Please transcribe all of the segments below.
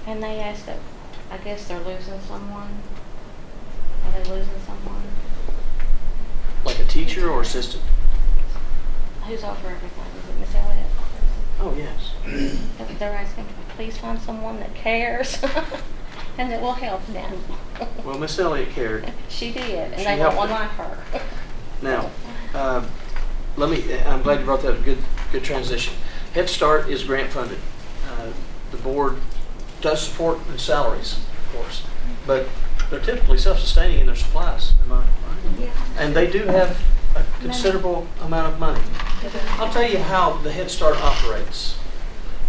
And they asked that, I guess they're losing someone. Are they losing someone? Like a teacher or assistant? Who's over everything? Is it Miss Elliott? Oh, yes. They're asking to please find someone that cares and that will help them. Well, Miss Elliott cared. She did, and She they want helped one her. like her. Now, I'm glad you brought that up. Good transition. Head Start is grant funded. The board does support the salaries, of course, but they're typically self-sustaining in their supplies. Am I right? Yeah. And they do have a considerable amount of money. I'll tell you how the Head Start operates.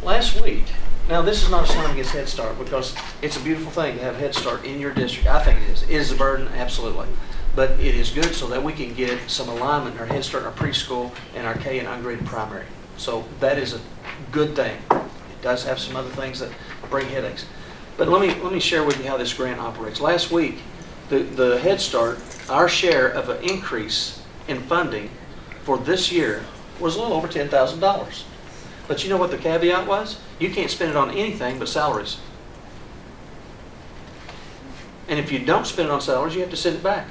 Last week, now this is not a slam against Head Start because it's a beautiful thing to have Head Start in your district. I think it is. It is a burden, absolutely. But it is good so that we can get some alignment in our Head Start, our preschool, and our K and ungraded primary. So that is a good thing. It does have some other things that bring headaches. But let me share with you how this grant operates. Last week, the Head Start, our share of an increase in funding for this year was a little over $10,000. But you know what the caveat was? You can't spend it on anything but salaries. And if you don't spend it on salaries, you have to send it back.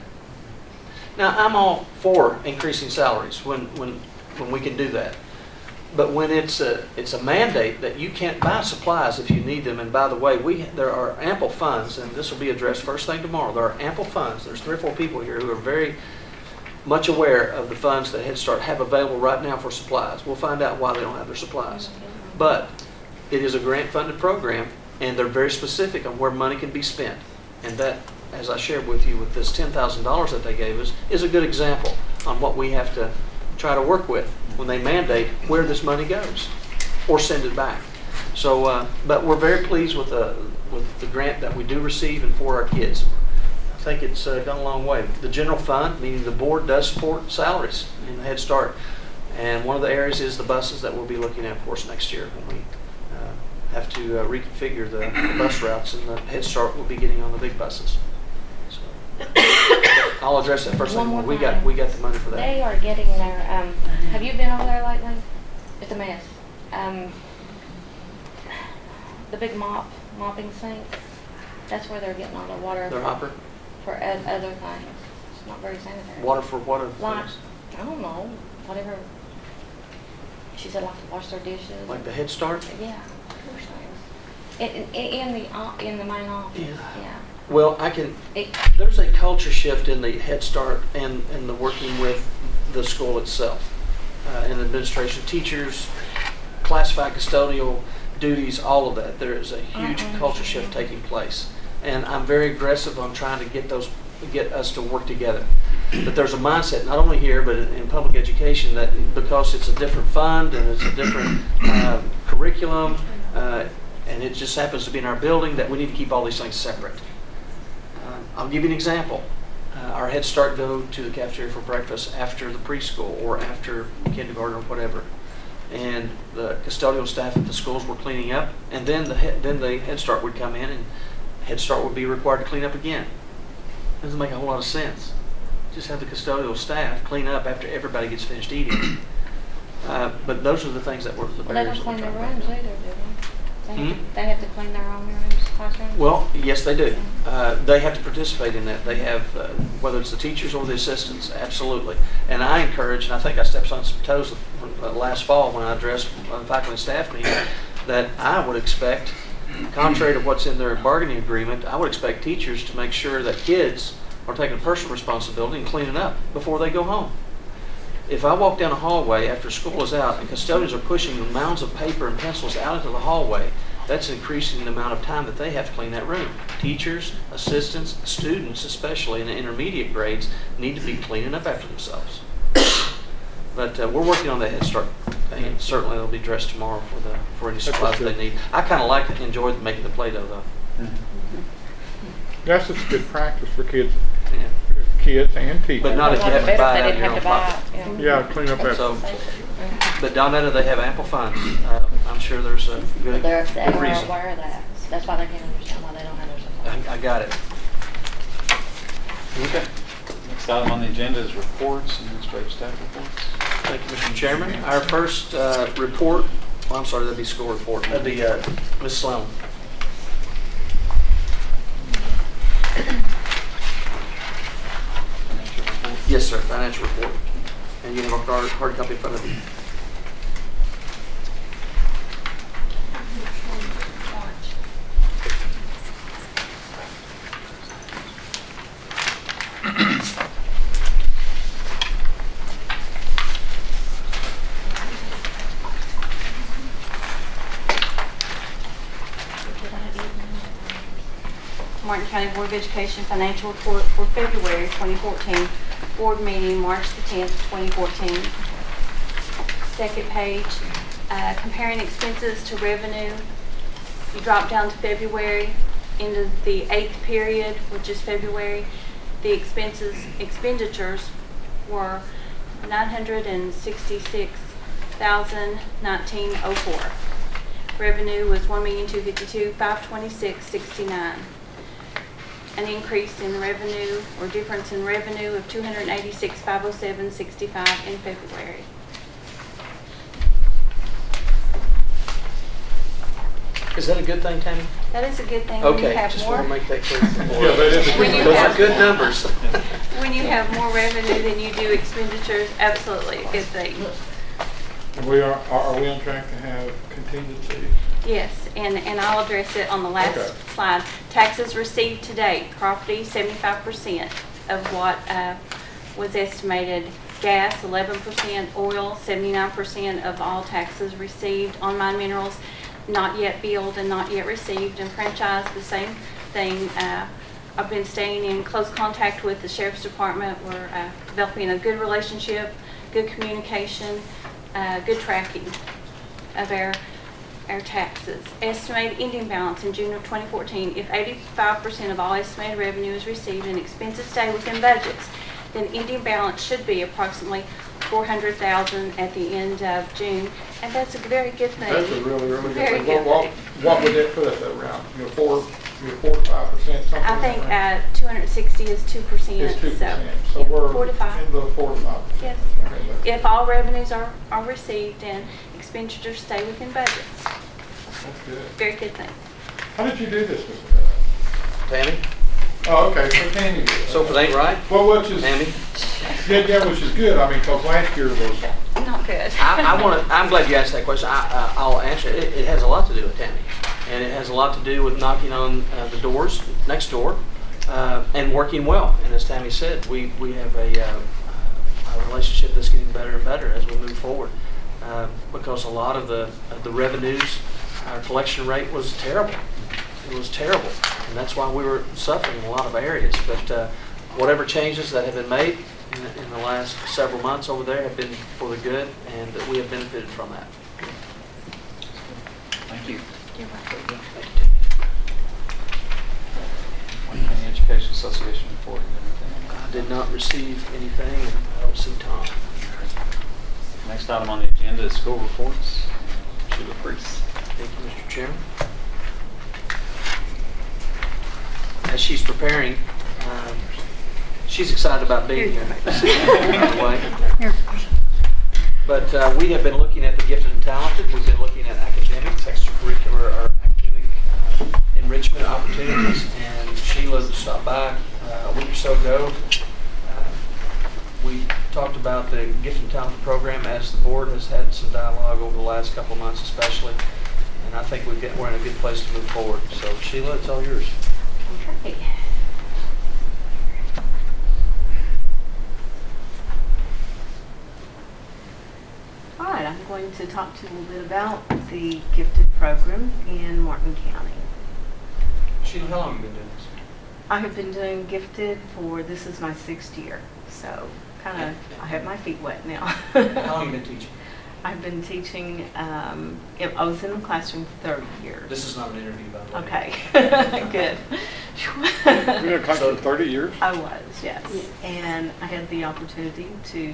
Now, I'm all for increasing salaries when we can do that. But when it's a mandate that you can't buy supplies if you need them, and by the way, there are ample funds, and this will be addressed first thing tomorrow. There are ample funds. There's 3 or 4 people here who are very much aware of the funds that Head Start have available right now for supplies. We'll find out why they don't have their supplies. But it is a grant-funded program, and they're very specific on where money can be spent. And that, as I shared with you with this $10,000 that they gave us, is a good example on what we have to try to work with when they mandate where this money goes or send it back. So, but we're very pleased with the grant that we do receive and for our kids. I think it's gone a long way. The general fund, meaning the board, does support salaries in the Head Start. And one of the areas is the buses that we'll be looking at, of course, next year when we have to reconfigure the bus routes, and the Head Start will be getting on the big buses. So, I'll address that first thing. We got the money for that. They are getting their, have you been over there lately? It's a mess. The big mopping sink, that's where they're getting all the water. Their hopper? For other things. It's not very sanitary. Water for what other Like, things? I don't know, whatever. She said like to wash their dishes. Like the Head Start? Yeah, those things. In the main office. Yeah. Well, there's a culture shift in the Head Start and the working with the school itself. In administration, teachers, classified custodial duties, all of that. There is a huge culture shift taking place. And I'm very aggressive on trying to get us to work together. But there's a mindset, not only here, but in public education, that because it's a different fund and it's a different curriculum, and it just happens to be in our building, that we need to keep all these things separate. I'll give you an example. Our Head Start go to the cafeteria for breakfast after the preschool or after kindergarten or whatever. And the custodial staff at the schools were cleaning up, and then the Head Start would come in, and Head Start would be required to clean up again. Doesn't make a whole lot of sense. Just have the custodial staff clean up after everybody gets finished eating. But those are the things that were the Well, they barriers. don't clean their that we're trying rooms to either, do they? Hmm? They have to clean their own rooms, classrooms? Well, yes, they do. They have to participate in that. They have, whether it's the teachers or the assistants, absolutely. And I encourage, and I think I stepped on some toes last fall when I addressed the faculty and staff meeting, that I would expect, contrary to what's in their bargaining agreement, I would expect teachers to make sure that kids are taking personal responsibility and cleaning up before they go home. If I walk down a hallway after school is out and custodians are pushing mounds of paper and pencils out into the hallway, that's increasing the amount of time that they have to clean that room. Teachers, assistants, students, especially in the intermediate grades, need to be cleaning up after themselves. But we're working on that Head Start thing, and certainly they'll be dressed tomorrow for any supplies they need. I kind of enjoy making the Play-Doh though. That's just good practice for kids. Yeah. Kids and teachers. But not if you have to buy it out of your own pocket. Yeah, clean up So, after. but Donetta, they have ample funds. I'm sure there's a good They are reason. aware of that. That's why they can't understand why they don't have their supplies. I got it. Okay. Next item on the agenda is reports, administrative staff reports. Thank you, Mr. Chairman. Our first report, well, I'm sorry, that'd be school report. That'd be Ms. Sloan. Yes, sir, financial report. And you have a hard copy in front of you. Martin County Board of Education Financial Report for February 2014, Board Meeting, March the 10th, 2014. Second page, comparing expenses to revenue. You drop down to February, into the 8th period, which is February. The expenditures were $966,019.04. Revenue was $1,252,526.69. An increase in revenue or difference in revenue of $286,507.65 in February. Is that a good thing, Tammy? That is a good thing. When you Okay, have just more, want to make that clear. Yeah, that is a When good you Those have- are good numbers. when you have more revenue than you do expenditures, absolutely a good thing. We are we on track to have contingency? Yes, and I'll address it on the last Okay. slide. Taxes received to date, property 75% of what was estimated, gas 11%, oil 79% of all taxes received, on mine minerals not yet billed and not yet received, and franchise the same thing. I've been staying in close contact with the Sheriff's Department. We're developing a good relationship, good communication, good tracking of our taxes. Estimated ending balance in June of 2014, if 85% of all estimated revenue is received and expenses stay within budgets, then ending balance should be approximately $400,000 at the end of June, and that's a very good thing. That's a really, really good Very thing. good thing. What would that put us at around? 4 to 5%, something? I think 260 is 2%. It's 2%. So yeah, we're 4 to 5. in the 4 to 5%. Yes. Okay, that's- If all revenues are received and expenditures stay within budgets. That's good. Very good thing. How did you do this, Mr. Bennett? Tammy, Oh, okay, so Tammy did it. so if it ain't right, Well, which is, Tammy, yeah, which is good. I mean, because last year was, Not good. I'm glad you asked that question. I'll answer it. It has a lot to do with Tammy. And it has a lot to do with knocking on the doors next door and working well. And as Tammy said, we have a relationship that's getting better and better as we move forward. Because a lot of the revenues, our collection rate was terrible. It was terrible. And that's why we were suffering in a lot of areas. But whatever changes that have been made in the last several months over there have been for the good, and we have benefited from that. Thank you. You're welcome. Thank you, Tammy. Martin County Education Association report. Anything? I did not receive anything, and I don't see Tom. Next item on the agenda is school reports. Sheila Priest. Thank you, Mr. Chairman. As she's preparing, she's excited about being here. by the way. But we have been looking at the gifted and talented. We've been looking at academics, extracurricular, or academic enrichment opportunities. And Sheila stopped by a week or so ago. We talked about the gifted and talented program as the board has had some dialogue over the last couple of months especially. And I think we're in a good place to move forward. So Sheila, it's all yours. Okay. All right, I'm going to talk to you a little bit about the gifted program in Martin County. Sheila, how long have you been doing this? I have been doing gifted this is my 6th year, so I have my feet wet now. How long have you been teaching? I've been teaching, I was in the classroom for 30 years. This is not an interview, by the way. Okay, good. you're in a class for 30 years? I was, yes. And I had the opportunity to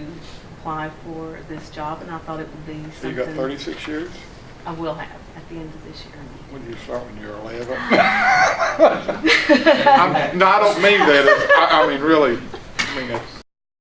apply for this job, and I thought it would be So something. you got 36 years? I will have at the end of this year. When did you start when you were 11? No, I don't mean that. I mean, really, I mean, it's